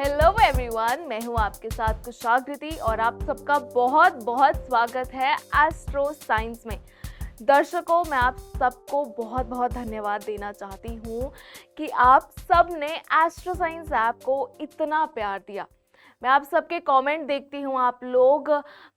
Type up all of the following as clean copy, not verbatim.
Hello everyone, मैं हूं आपके साथ कुशाकृति और आप सबका बहुत बहुत स्वागत है एस्ट्रो साइंस में। दर्शकों, मैं आप सबको बहुत बहुत धन्यवाद देना चाहती हूं कि आप सब ने एस्ट्रो साइंस ऐप को इतना प्यार दिया। मैं आप सबके कमेंट देखती हूँ, आप लोग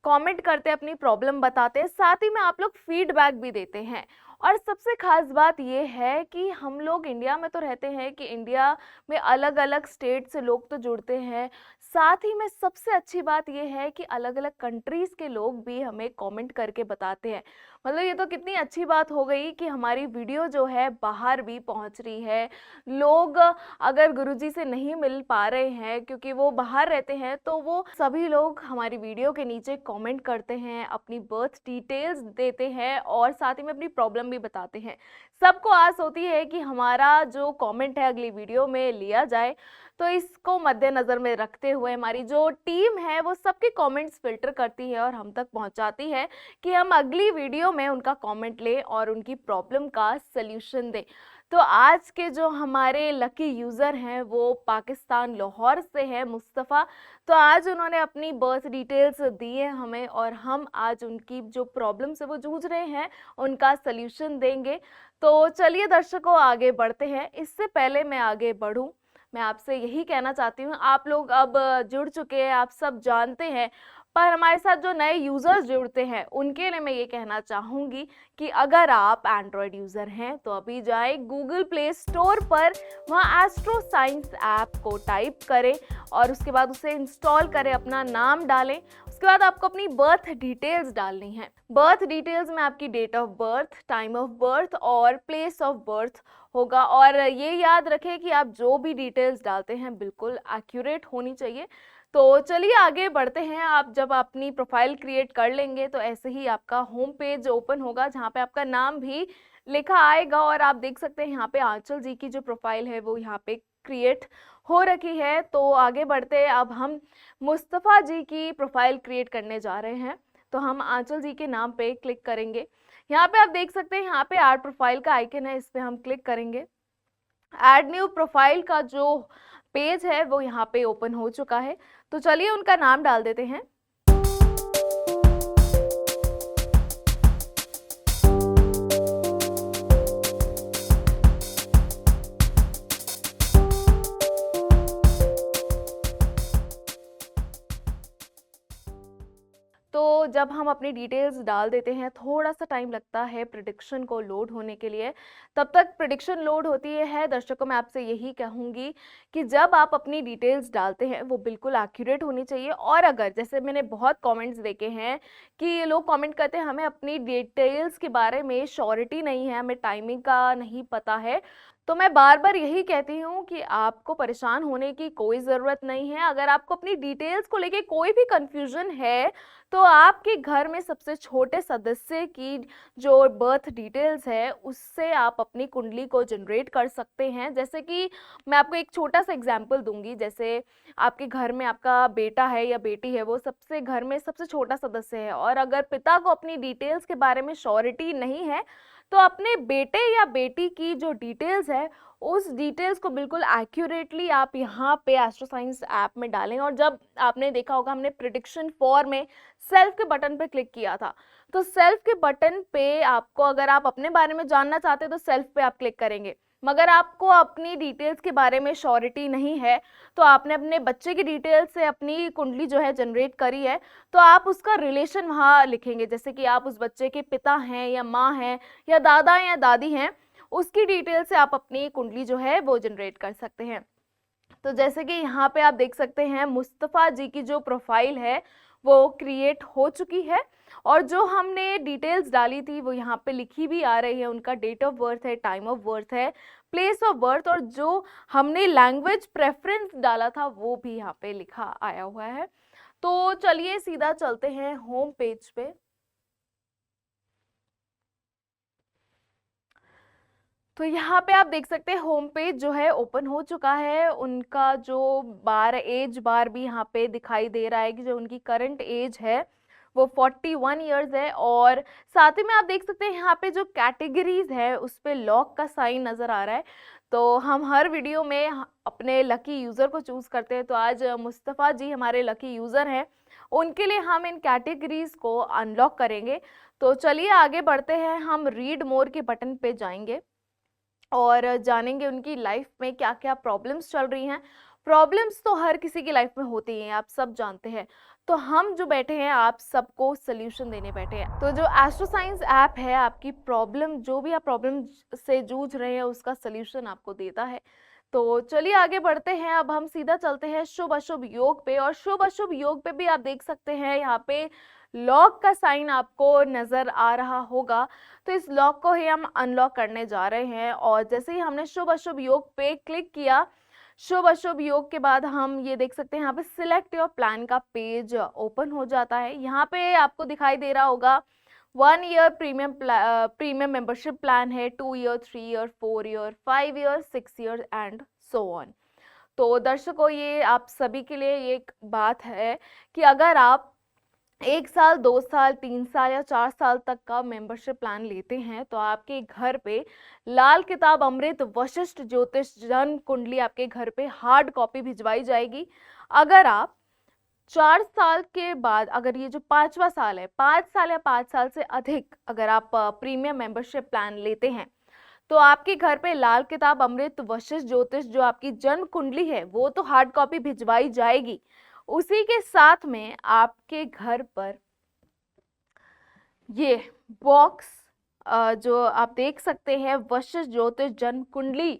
कमेंट करते, अपनी प्रॉब्लम बताते हैं, साथ ही में आप लोग फीडबैक भी देते हैं। और सबसे खास बात ये है कि हम लोग इंडिया में तो रहते हैं कि इंडिया में अलग अलग स्टेट से लोग तो जुड़ते हैं, साथ ही में सबसे अच्छी बात ये है कि अलग अलग कंट्रीज़ के लोग भी हमें कमेंट करके बताते हैं। मतलब ये तो कितनी अच्छी बात हो गई कि हमारी वीडियो जो है बाहर भी पहुंच रही है। लोग अगर गुरुजी से नहीं मिल पा रहे हैं क्योंकि वो बाहर रहते हैं, तो वो सभी लोग हमारी वीडियो के नीचे कमेंट करते हैं, अपनी बर्थ डिटेल्स देते हैं और साथ ही में अपनी प्रॉब्लम भी बताते हैं। सबको आस होती है कि हमारा जो कमेंट है अगली वीडियो में लिया जाए, तो इसको मद्देनज़र में रखते हुए हमारी जो टीम है वो सबके कमेंट्स फिल्टर करती है और हम तक पहुंचाती है कि हम अगली वीडियो में उनका कमेंट लें और उनकी प्रॉब्लम का सल्यूशन दें। तो आज के जो हमारे लकी यूज़र हैं वो पाकिस्तान लाहौर से है, मुस्तफ़ा। तो आज उन्होंने अपनी बर्थ डिटेल्स दी है हमें और हम आज उनकी जो प्रॉब्लम से वो जूझ रहे हैं उनका सल्यूशन देंगे। तो चलिए दर्शकों, आगे बढ़ते हैं। इससे पहले मैं आगे बढ़ूं, मैं आपसे यही कहना चाहती हूँ, आप लोग अब जुड़ चुके हैं, आप सब जानते हैं, पर हमारे साथ जो नए यूज़र्स जुड़ते हैं उनके लिए मैं ये कहना चाहूँगी कि अगर आप एंड्रॉयड यूज़र हैं तो अभी जाएं गूगल प्ले स्टोर पर, वहाँ एस्ट्रो साइंस ऐप को टाइप करें और उसके बाद उसे इंस्टॉल करें, अपना नाम डालें। उसके बाद आपको अपनी बर्थ डिटेल्स डालनी है। बर्थ डिटेल्स में आपकी date of birth, time of birth और प्लेस ऑफ बर्थ होगा। और ये याद रखें कि आप जो भी डिटेल्स डालते हैं बिल्कुल एक्यूरेट होनी चाहिए। तो चलिए आगे बढ़ते हैं। आप जब अपनी प्रोफाइल क्रिएट कर लेंगे तो ऐसे ही आपका होम पेज ओपन होगा जहाँ पे आपका नाम भी लिखा आएगा और आप देख सकते हैं यहाँ पे आंचल जी की जो प्रोफाइल है वो यहाँ पे क्रिएट हो रखी है। तो आगे बढ़ते हैं, अब हम मुस्तफ़ा जी की प्रोफाइल क्रिएट करने जा रहे हैं। तो हम आंचल जी के नाम पे क्लिक करेंगे। यहाँ पे आप देख सकते हैं यहाँ पे ऐड प्रोफाइल का आइकन है, इस पे हम क्लिक करेंगे। ऐड न्यू प्रोफाइल का जो पेज है वो यहाँ पे ओपन हो चुका है। तो चलिए उनका नाम डाल देते हैं। तो जब हम अपनी डिटेल्स डाल देते हैं, थोड़ा सा टाइम लगता है प्रेडिक्शन को लोड होने के लिए। तब तक प्रेडिक्शन लोड होती है, दर्शकों मैं आपसे यही कहूँगी कि जब आप अपनी डिटेल्स डालते हैं वो बिल्कुल एक्यूरेट होनी चाहिए। और अगर जैसे मैंने बहुत कमेंट्स देखे हैं कि लोग कमेंट करते हैं हमें अपनी डिटेल्स के बारे में श्योरिटी नहीं है, हमें टाइमिंग का नहीं पता है, तो मैं बार बार यही कहती हूँ कि आपको परेशान होने की कोई ज़रूरत नहीं है। अगर आपको अपनी डिटेल्स को लेके कोई भी कंफ्यूजन है तो आपके घर में सबसे छोटे सदस्य की जो बर्थ डिटेल्स है उससे आप अपनी कुंडली को जनरेट कर सकते हैं। जैसे कि मैं आपको एक छोटा सा एग्जांपल दूंगी। जैसे आपके घर में आपका बेटा है या बेटी है, वो सबसे घर में सबसे छोटा सदस्य है और अगर पिता को अपनी डिटेल्स के बारे में श्योरिटी नहीं है तो अपने बेटे या बेटी की जो डिटेल्स है उस डिटेल्स को बिल्कुल एक्यूरेटली आप यहाँ पे एस्ट्रो साइंस ऐप में डालें। और जब आपने देखा होगा हमने प्रेडिक्शन फॉर में सेल्फ के बटन पे क्लिक किया था, तो सेल्फ के बटन पे आपको, अगर आप अपने बारे में जानना चाहते हैं तो सेल्फ पे आप क्लिक करेंगे, मगर आपको अपनी डिटेल्स के बारे में श्योरिटी नहीं है तो आपने अपने बच्चे की डिटेल्स से अपनी कुंडली जो है जनरेट करी है, तो आप उसका रिलेशन वहाँ लिखेंगे। जैसे कि आप उस बच्चे के पिता हैं या माँ हैं या दादा या दादी हैं, उसकी डिटेल से आप अपनी कुंडली जो है वो जनरेट कर सकते हैं। तो जैसे कि यहाँ पे आप देख सकते हैं मुस्तफ़ा जी की जो प्रोफाइल है वो क्रिएट हो चुकी है और जो हमने डिटेल्स डाली थी वो यहाँ पे लिखी भी आ रही है। उनका डेट ऑफ बर्थ है, टाइम ऑफ बर्थ है, प्लेस ऑफ बर्थ और जो हमने लैंग्वेज प्रेफरेंस डाला था वो भी यहाँ पे लिखा आया हुआ है। तो चलिए सीधा चलते हैं होम पेज पे। तो यहाँ पे आप देख सकते हैं होम पेज जो है ओपन हो चुका है। उनका जो एज बार भी यहाँ पे दिखाई दे रहा है कि जो उनकी करंट एज है वो 41 इयर्स है। और साथ ही में आप देख सकते हैं यहाँ पे जो कैटेगरीज है उस पे लॉक का साइन नज़र आ रहा है। तो हम हर वीडियो में अपने लकी यूज़र को चूज़ करते हैं। तो आज मुस्तफ़ा जी हमारे लकी यूज़र हैं, उनके लिए हम इन कैटेगरीज को अनलॉक करेंगे। तो चलिए आगे बढ़ते हैं, हम रीड मोर के बटन पे जाएंगे और जानेंगे उनकी लाइफ में क्या क्या प्रॉब्लम्स चल रही हैं। प्रॉब्लम्स तो हर किसी की लाइफ में होती हैं, आप सब जानते हैं। तो हम जो बैठे हैं आप सबको सोल्यूशन देने बैठे हैं। तो जो एस्ट्रो साइंस ऐप है, आपकी प्रॉब्लम जो भी आप प्रॉब्लम से जूझ रहे हैं उसका सोल्यूशन आपको देता है। तो चलिए आगे बढ़ते हैं, अब हम सीधा चलते हैं शुभ अशुभ योग पे। और शुभ अशुभ योग पे भी आप देख सकते हैं यहाँ पे लॉक का साइन आपको नजर आ रहा होगा। तो इस लॉक को ही हम अनलॉक करने जा रहे हैं। और जैसे ही हमने शुभ अशुभ योग पे क्लिक किया, शुभ अशुभ योग के बाद हम ये देख सकते हैं यहाँ पे सिलेक्ट योर प्लान का पेज ओपन हो जाता है। यहाँ पे आपको दिखाई दे रहा होगा 1 ईयर प्रीमियम मेंबरशिप प्लान है, 2 year, 3 year, 4 year, 5 year, 6 year and so on. तो दर्शकों, ये आप सभी के लिए एक बात है कि अगर आप 1 साल, 2 साल, 3 साल या 4 साल तक का मेंबरशिप प्लान लेते हैं तो आपके घर पे लाल किताब अमृत वशिष्ठ ज्योतिष जन्म कुंडली आपके घर पे हार्ड कॉपी भिजवाई जाएगी। अगर आप 4 साल के बाद, अगर ये जो 5वां साल है, 5 साल या 5 साल से अधिक अगर आप प्रीमियम मेंबरशिप प्लान लेते हैं तो आपके घर पे लाल किताब अमृत वशिष्ठ ज्योतिष जो आपकी जन्म कुंडली है वो तो हार्ड कॉपी भिजवाई जाएगी। उसी के साथ में आपके घर पर ये बॉक्स जो आप देख सकते हैं, वशिष्ठ ज्योतिष जन्म कुंडली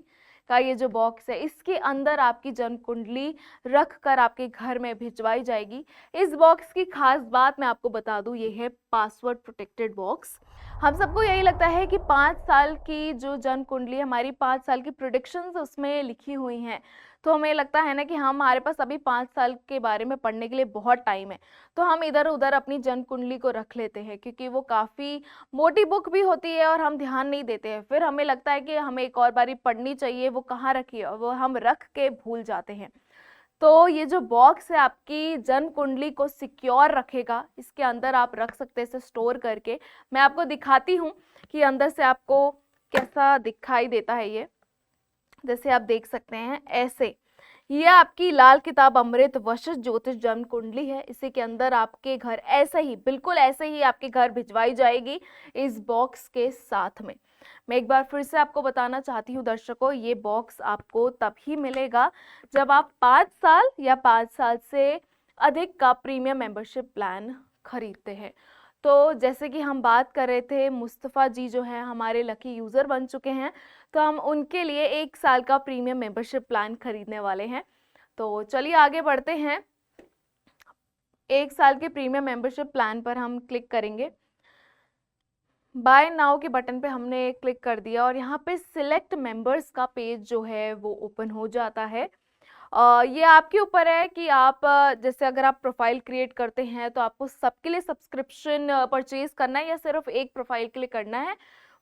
का ये जो बॉक्स है, इसके अंदर आपकी जन्म कुंडली रख कर आपके घर में भिजवाई जाएगी। इस बॉक्स की खास बात मैं आपको बता दूं, ये है पासवर्ड प्रोटेक्टेड बॉक्स। हम सबको यही लगता है कि 5 साल की जो जन्म कुंडली, हमारी 5 साल की प्रेडिक्शंस उसमें लिखी हुई हैं। तो हमें लगता है ना कि हमारे पास अभी 5 साल के बारे में पढ़ने के लिए बहुत टाइम है, तो हम इधर उधर अपनी जन्म कुंडली को रख लेते हैं क्योंकि वो काफ़ी मोटी बुक भी होती है और हम ध्यान नहीं देते हैं। फिर हमें लगता है कि हमें एक और बारी पढ़नी चाहिए, वो कहाँ रखी है, वो हम रख के भूल जाते हैं। तो ये जो बॉक्स है आपकी जन्म कुंडली को सिक्योर रखेगा, इसके अंदर आप रख सकते हैं इसे स्टोर करके। मैं आपको दिखाती हूँ कि अंदर से आपको कैसा दिखाई देता है ये। जैसे आप देख सकते हैं ऐसे, ये आपकी लाल किताब अमृत वशिष्ठ ज्योतिष जन्म कुंडली है। इसी के अंदर आपके घर ऐसे ही, बिल्कुल ऐसे ही आपके घर भिजवाई जाएगी इस बॉक्स के साथ में। मैं एक बार फिर से आपको बताना चाहती हूँ दर्शकों, ये बॉक्स आपको तभी मिलेगा जब आप 5 साल या 5 साल से अधिक का प्रीमियम मेंबरशिप प्लान खरीदते हैं। तो जैसे कि हम बात कर रहे थे, मुस्तफ़ा जी जो हैं हमारे लकी यूज़र बन चुके हैं, तो हम उनके लिए 1 साल का प्रीमियम मेंबरशिप प्लान खरीदने वाले हैं। तो चलिए आगे बढ़ते हैं। 1 साल के प्रीमियम मेंबरशिप प्लान पर हम क्लिक करेंगे। बाय नाउ के बटन पे हमने क्लिक कर दिया और यहाँ पे सिलेक्ट मेंबर्स का पेज जो है वो ओपन हो जाता है। ये आपके ऊपर है कि आप जैसे अगर आप प्रोफाइल क्रिएट करते हैं तो आपको सबके लिए सब्सक्रिप्शन परचेज करना है या सिर्फ एक प्रोफाइल के लिए करना है,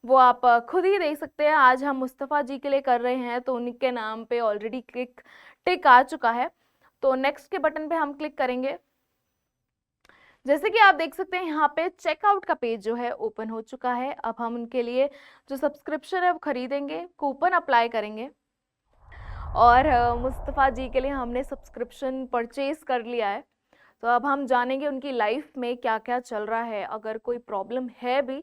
वो आप खुद ही देख सकते हैं। आज हम मुस्तफ़ा जी के लिए कर रहे हैं तो उनके नाम पे ऑलरेडी टिक आ चुका है। तो नेक्स्ट के बटन पे हम क्लिक करेंगे। जैसे कि आप देख सकते हैं यहाँ पे चेकआउट का पेज जो है ओपन हो चुका है। अब हम उनके लिए जो सब्सक्रिप्शन है वो खरीदेंगे, कूपन अप्लाई करेंगे और मुस्तफ़ा जी के लिए हमने सब्सक्रिप्शन परचेज कर लिया है। तो अब हम जानेंगे उनकी लाइफ में क्या क्या चल रहा है। अगर कोई प्रॉब्लम है भी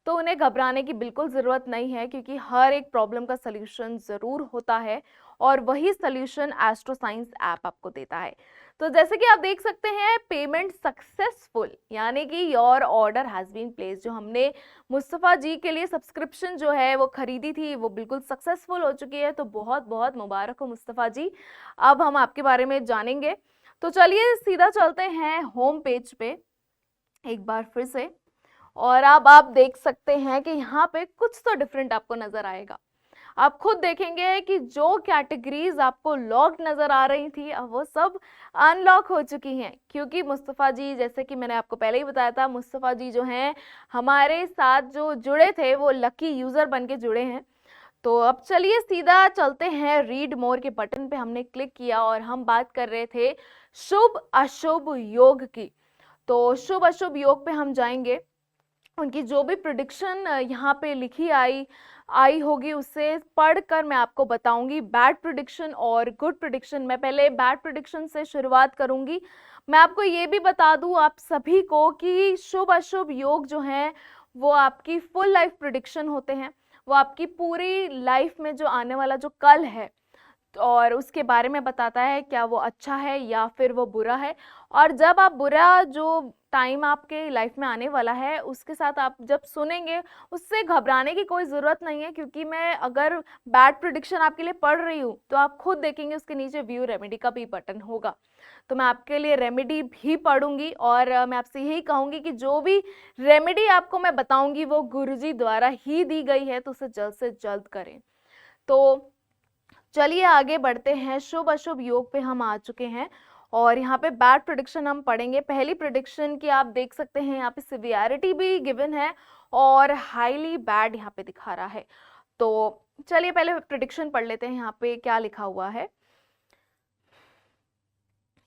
तो उन्हें घबराने की बिल्कुल ज़रूरत नहीं है क्योंकि हर एक प्रॉब्लम का सल्यूशन ज़रूर होता है और वही सल्यूशन एस्ट्रो साइंस ऐप आपको देता है। तो जैसे कि आप देख सकते हैं, पेमेंट सक्सेसफुल, यानी कि your order has been place. जो हमने मुस्तफ़ा जी के लिए सब्सक्रिप्शन जो है वो खरीदी थी वो बिल्कुल सक्सेसफुल हो चुकी है। तो बहुत बहुत मुबारक हो मुस्तफ़ा जी। अब हम आपके बारे में जानेंगे। तो चलिए सीधा चलते हैं होम पेज पे एक बार फिर से। और अब आप देख सकते हैं कि यहाँ पे कुछ तो डिफरेंट आपको नजर आएगा। आप खुद देखेंगे कि जो कैटेगरीज आपको लॉक्ड नजर आ रही थी अब वो सब अनलॉक हो चुकी हैं क्योंकि मुस्तफ़ा जी, जैसे कि मैंने आपको पहले ही बताया था, मुस्तफ़ा जी जो हैं हमारे साथ जो जुड़े थे वो लकी यूज़र बन के जुड़े हैं। तो अब चलिए सीधा चलते हैं रीड मोर के बटन पे हमने क्लिक किया और हम बात कर रहे थे शुभ अशुभ योग की। तो शुभ अशुभ योग पे हम जाएंगे उनकी जो भी प्रेडिक्शन यहाँ पे लिखी आई आई होगी उससे पढ़कर मैं आपको बताऊंगी बैड प्रेडिक्शन और गुड प्रेडिक्शन। मैं पहले बैड प्रेडिक्शन से शुरुआत करूंगी। मैं आपको ये भी बता दूं आप सभी को कि शुभ अशुभ योग जो हैं वो आपकी फुल लाइफ प्रेडिक्शन होते हैं। वो आपकी पूरी लाइफ में जो आने वाला जो कल है और उसके बारे में बताता है, क्या वो अच्छा है या फिर वो बुरा है। और जब आप बुरा जो टाइम आपके लाइफ में आने वाला है उसके साथ आप जब सुनेंगे, उससे घबराने की कोई ज़रूरत नहीं है, क्योंकि मैं अगर बैड प्रिडिक्शन आपके लिए पढ़ रही हूँ तो आप खुद देखेंगे उसके नीचे व्यू रेमेडी का भी बटन होगा। तो मैं आपके लिए रेमेडी भी पढ़ूंगी और मैं आपसे यही कहूँगी कि जो भी रेमेडी आपको मैं बताऊंगी वो गुरुजी द्वारा ही दी गई है, तो उसे जल्द से जल्द करें। तो चलिए आगे बढ़ते हैं। शुभ अशुभ योग पे हम आ चुके हैं और यहाँ पे बैड प्रेडिक्शन हम पढ़ेंगे। पहली प्रेडिक्शन की आप देख सकते हैं यहाँ पे सिवियरिटी भी गिवन है और हाईली बैड यहाँ पे दिखा रहा है। तो चलिए पहले प्रेडिक्शन पढ़ लेते हैं। यहाँ पे क्या लिखा हुआ है,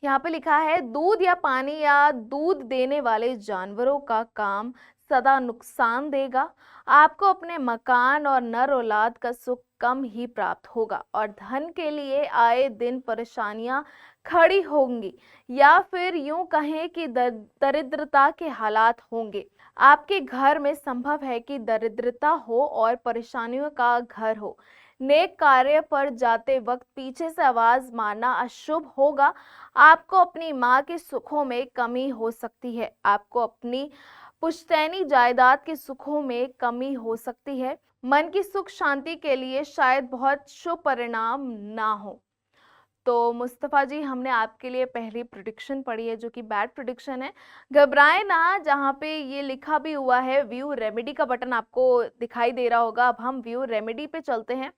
यहाँ पे लिखा है दूध या पानी या दूध देने वाले जानवरों का काम सदा नुकसान देगा। आपको अपने मकान और नर औलाद का सुख कम ही प्राप्त होगा और धन के लिए आए दिन परेशानियां खड़ी होंगी या फिर यूं कहें कि दरिद्रता के हालात होंगे। आपके घर में संभव है कि दरिद्रता हो और परेशानियों का घर हो। नेक कार्य पर जाते वक्त पीछे से आवाज मारना अशुभ होगा। आपको अपनी माँ के सुखों में कमी हो सकती है। आपको अपनी पुश्तैनी जायदाद के सुखों में कमी हो सकती है। मन की सुख शांति के लिए शायद बहुत शुभ परिणाम ना हो। तो मुस्तफ़ा जी, हमने आपके लिए पहली प्रेडिक्शन पढ़ी है जो कि बैड प्रेडिक्शन है। घबराएं ना, जहाँ पे ये लिखा भी हुआ है व्यू रेमेडी का बटन आपको दिखाई दे रहा होगा। अब हम व्यू रेमेडी पे चलते हैं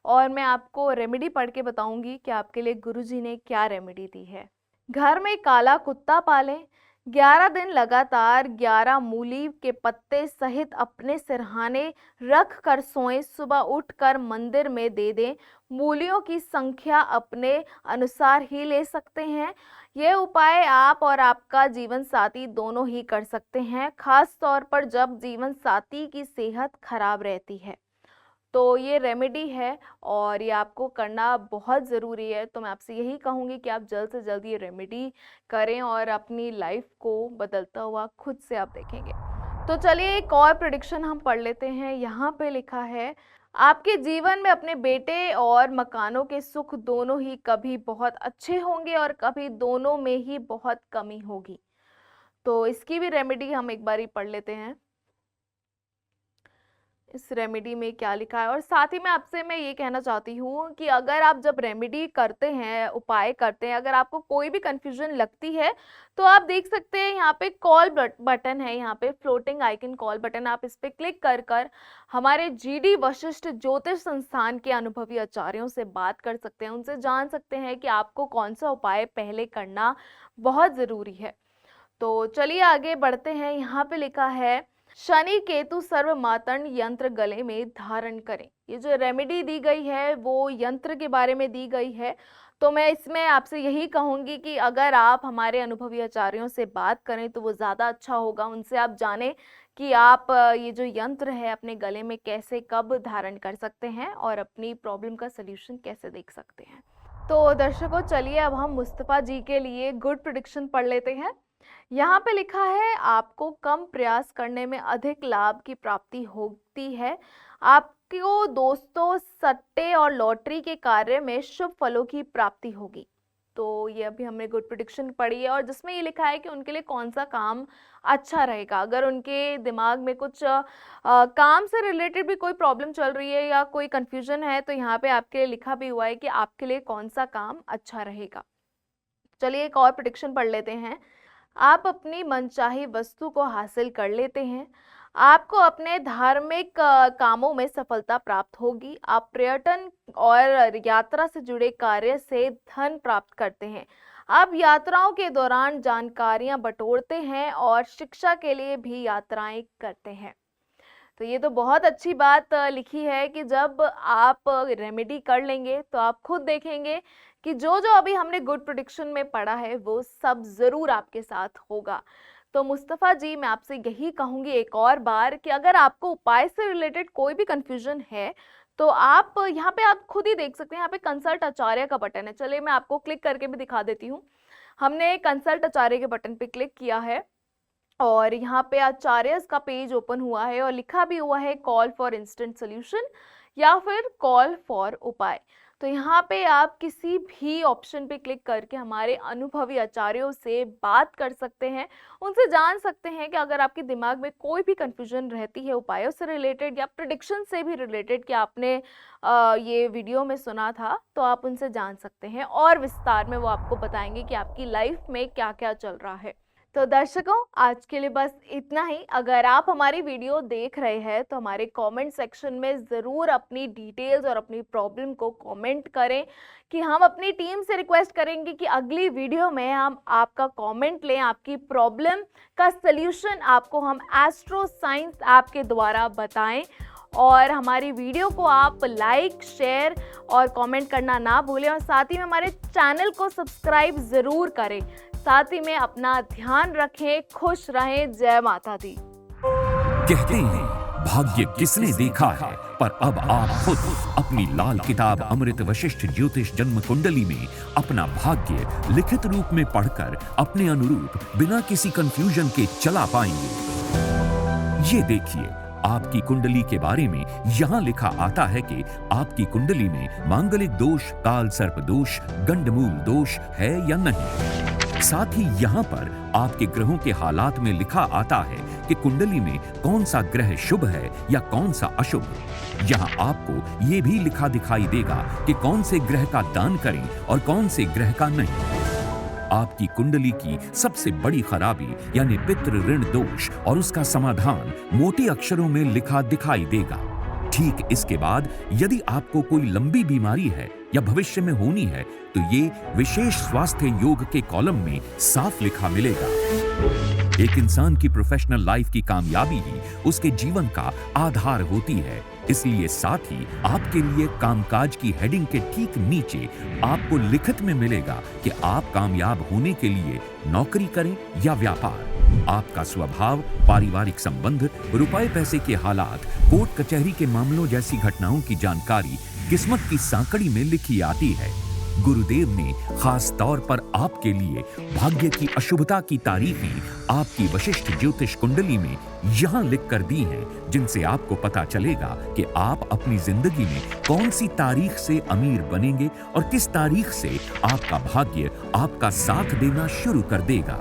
और मैं आपको रेमेडी पढ़ के बताऊंगी कि आपके लिए गुरुजी ने क्या रेमेडी दी है। घर में काला कुत्ता पालें। 11 दिन लगातार 11 मूली के पत्ते सहित अपने सिरहाने रख कर सोएं। सुबह उठकर मंदिर में दे दें। मूलियों की संख्या अपने अनुसार ही ले सकते हैं। यह उपाय आप और आपका जीवन साथी दोनों ही कर सकते हैं, खास तौर पर जब जीवन साथी की सेहत खराब रहती है। तो ये रेमेडी है और ये आपको करना बहुत ज़रूरी है। तो मैं आपसे यही कहूँगी कि आप जल्द से जल्द ये रेमेडी करें और अपनी लाइफ को बदलता हुआ खुद से आप देखेंगे। तो चलिए एक और प्रेडिक्शन हम पढ़ लेते हैं। यहाँ पे लिखा है आपके जीवन में अपने बेटे और मकानों के सुख दोनों ही कभी बहुत अच्छे होंगे और कभी दोनों में ही बहुत कमी होगी। तो इसकी भी रेमेडी हम एक बार ही पढ़ लेते हैं। इस रेमेडी में क्या लिखा है, और साथ ही में आपसे मैं ये कहना चाहती हूँ कि अगर आप जब रेमेडी करते हैं, उपाय करते हैं, अगर आपको कोई भी कंफ्यूजन लगती है तो आप देख सकते हैं यहाँ पे कॉल बटन है, यहाँ पे फ्लोटिंग आइकन कॉल बटन, आप इस पे क्लिक कर कर हमारे जीडी वशिष्ठ ज्योतिष संस्थान के अनुभवी आचार्यों से बात कर सकते हैं। उनसे जान सकते हैं कि आपको कौन सा उपाय पहले करना बहुत ज़रूरी है। तो चलिए आगे बढ़ते हैं। यहाँ पे लिखा है शनि केतु सर्व मातंड यंत्र गले में धारण करें। ये जो रेमेडी दी गई है वो यंत्र के बारे में दी गई है। तो मैं इसमें आपसे यही कहूँगी कि अगर आप हमारे अनुभवी आचार्यों से बात करें तो वो ज़्यादा अच्छा होगा। उनसे आप जानें कि आप ये जो यंत्र है अपने गले में कैसे कब धारण कर सकते हैं और अपनी प्रॉब्लम का सल्यूशन कैसे देख सकते हैं। तो दर्शकों, चलिए अब हम मुस्तफ़ा जी के लिए गुड प्रेडिक्शन पढ़ लेते हैं। यहाँ पे लिखा है आपको कम प्रयास करने में अधिक लाभ की प्राप्ति होती है। आपको दोस्तों, सट्टे और लॉटरी के कार्य में शुभ फलों की प्राप्ति होगी। तो ये अभी हमने गुड प्रेडिक्शन पढ़ी है और जिसमें ये लिखा है कि उनके लिए कौन सा काम अच्छा रहेगा। अगर उनके दिमाग में कुछ काम से रिलेटेड भी कोई प्रॉब्लम चल रही है या कोई कंफ्यूजन है तो यहाँ पे आपके लिए लिखा भी हुआ है कि आपके लिए कौन सा काम अच्छा रहेगा। चलिए एक और प्रेडिक्शन पढ़ लेते हैं। आप अपनी मनचाही वस्तु को हासिल कर लेते हैं। आपको अपने धार्मिक कामों में सफलता प्राप्त होगी। आप पर्यटन और यात्रा से जुड़े कार्य से धन प्राप्त करते हैं। आप यात्राओं के दौरान जानकारियां बटोरते हैं और शिक्षा के लिए भी यात्राएं करते हैं। तो ये तो बहुत अच्छी बात लिखी है कि जब आप रेमेडी कर लेंगे तो आप खुद देखेंगे कि जो जो अभी हमने गुड प्रेडिक्शन में पढ़ा है वो सब ज़रूर आपके साथ होगा। तो मुस्तफ़ा जी, मैं आपसे यही कहूँगी एक और बार कि अगर आपको उपाय से रिलेटेड कोई भी कन्फ्यूजन है, तो आप यहाँ पे आप खुद ही देख सकते हैं, यहाँ पे कंसल्ट आचार्य का बटन है। चलिए मैं आपको क्लिक करके भी दिखा देती हूँ। हमने कंसल्ट आचार्य के बटन पे क्लिक किया है और यहाँ पे आचार्यस का पेज ओपन हुआ है और लिखा भी हुआ है कॉल फॉर इंस्टेंट सोल्यूशन या फिर कॉल फॉर उपाय। तो यहाँ पे आप किसी भी ऑप्शन पे क्लिक करके हमारे अनुभवी आचार्यों से बात कर सकते हैं, उनसे जान सकते हैं कि अगर आपके दिमाग में कोई भी कंफ्यूजन रहती है उपायों से रिलेटेड या प्रेडिक्शन से भी रिलेटेड कि आपने ये वीडियो में सुना था, तो आप उनसे जान सकते हैं और विस्तार में वो आपको बताएंगे कि आपकी लाइफ में क्या क्या चल रहा है। तो दर्शकों, आज के लिए बस इतना ही। अगर आप हमारी वीडियो देख रहे हैं तो हमारे कमेंट सेक्शन में ज़रूर अपनी डिटेल्स और अपनी प्रॉब्लम को कमेंट करें कि हम अपनी टीम से रिक्वेस्ट करेंगे कि अगली वीडियो में हम आपका कमेंट लें, आपकी प्रॉब्लम का सल्यूशन आपको हम एस्ट्रो साइंस ऐप के द्वारा बताएं। और हमारी वीडियो को आप लाइक, शेयर और कमेंट करना ना भूलें और साथ ही में हमारे चैनल को सब्सक्राइब ज़रूर करें। साथ ही में अपना ध्यान रखें, खुश रहें। जय माता दी। कहते हैं भाग्य किसने देखा है, पर अब आप खुद अपनी लाल किताब अमृत वशिष्ठ ज्योतिष जन्म कुंडली में अपना भाग्य लिखित रूप में पढ़कर अपने अनुरूप बिना किसी कंफ्यूजन के चला पाएंगे। ये देखिए, आपकी कुंडली के बारे में यहाँ लिखा आता है कि आपकी कुंडली में मांगलिक दोष, काल सर्प दोष, गंडमूल दोष है या नहीं। साथ ही यहाँ पर आपके ग्रहों के हालात में लिखा आता है कि कुंडली में कौन सा ग्रह शुभ है या कौन सा अशुभ। यहाँ आपको ये भी लिखा दिखाई देगा कि कौन से ग्रह का दान करें और कौन से ग्रह का नहीं। आपकी कुंडली की सबसे बड़ी खराबी यानी पितृ ऋण दोष और उसका समाधान मोटे अक्षरों में लिखा दिखाई देगा। ठीक इसके बाद यदि आपको कोई लंबी बीमारी है या भविष्य में होनी है तो ये विशेष स्वास्थ्य योग के कॉलम में साफ लिखा मिलेगा। एक इंसान की प्रोफेशनल लाइफ की कामयाबी ही उसके जीवन का आधार होती है, इसलिए साथ ही आपके लिए कामकाज की हेडिंग के ठीक नीचे आपको लिखित में मिलेगा कि आप कामयाब होने के लिए नौकरी करें या व्यापार। आपका स्वभाव, पारिवारिक संबंध, रुपए पैसे के हालात, कोर्ट कचहरी के मामलों जैसी घटनाओं की जानकारी किस्मत की सांकड़ी में लिखी आती है। गुरुदेव ने खास तौर पर आपके लिए भाग्य की अशुभता की तारीखें आपकी वशिष्ठ ज्योतिष कुंडली में यहाँ लिख कर दी हैं, जिनसे आपको पता चलेगा कि आप अपनी जिंदगी में कौन सी तारीख से अमीर बनेंगे और किस तारीख से आपका भाग्य आपका साथ देना शुरू कर देगा।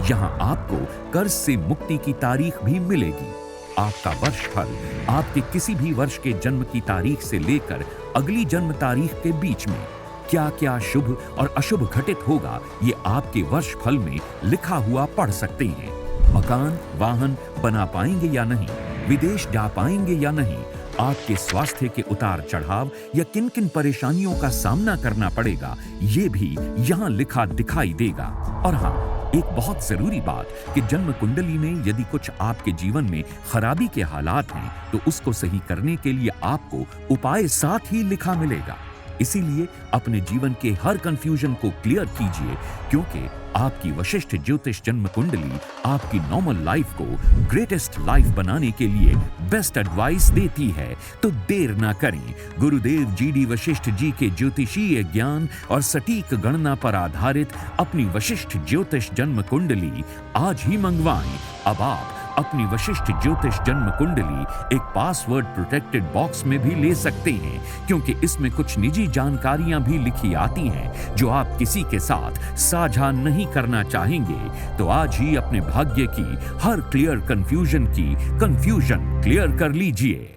यहाँ आपको कर्ज से मुक्ति की तारीख भी मिलेगी। आपका वर्षफल आपके किसी भी वर्ष के जन्म की तारीख से लेकर अगली जन्म तारीख के बीच में क्या क्या शुभ और अशुभ घटित होगा, ये आपके वर्षफल में लिखा हुआ पढ़ सकते हैं। मकान, वाहन बना पाएंगे या नहीं, विदेश जा पाएंगे या नहीं, आपके स्वास्थ्य के उतार चढ़ाव या किन किन परेशानियों का सामना करना पड़ेगा, ये भी यहाँ लिखा दिखाई देगा। और हाँ, एक बहुत जरूरी बात कि जन्म कुंडली में यदि कुछ आपके जीवन में खराबी के हालात हैं तो उसको सही करने के लिए आपको उपाय साथ ही लिखा मिलेगा। इसीलिए अपने जीवन के हर कंफ्यूजन को क्लियर कीजिए, क्योंकि आपकी वशिष्ठ ज्योतिष जन्म कुंडली आपकी नॉर्मल लाइफ को ग्रेटेस्ट लाइफ बनाने के लिए बेस्ट एडवाइस देती है। तो देर ना करें, गुरुदेव GD वशिष्ठ जी के ज्योतिषीय ज्ञान और सटीक गणना पर आधारित अपनी वशिष्ठ ज्योतिष जन्म कुंडली आज ही मंगवाएं। अब आप अपनी वशिष्ठ ज्योतिष जन्म कुंडली एक पासवर्ड प्रोटेक्टेड बॉक्स में भी ले सकते हैं, क्योंकि इसमें कुछ निजी जानकारियां भी लिखी आती हैं जो आप किसी के साथ साझा नहीं करना चाहेंगे। तो आज ही अपने भाग्य की हर क्लियर कंफ्यूजन की कंफ्यूजन क्लियर कर लीजिए।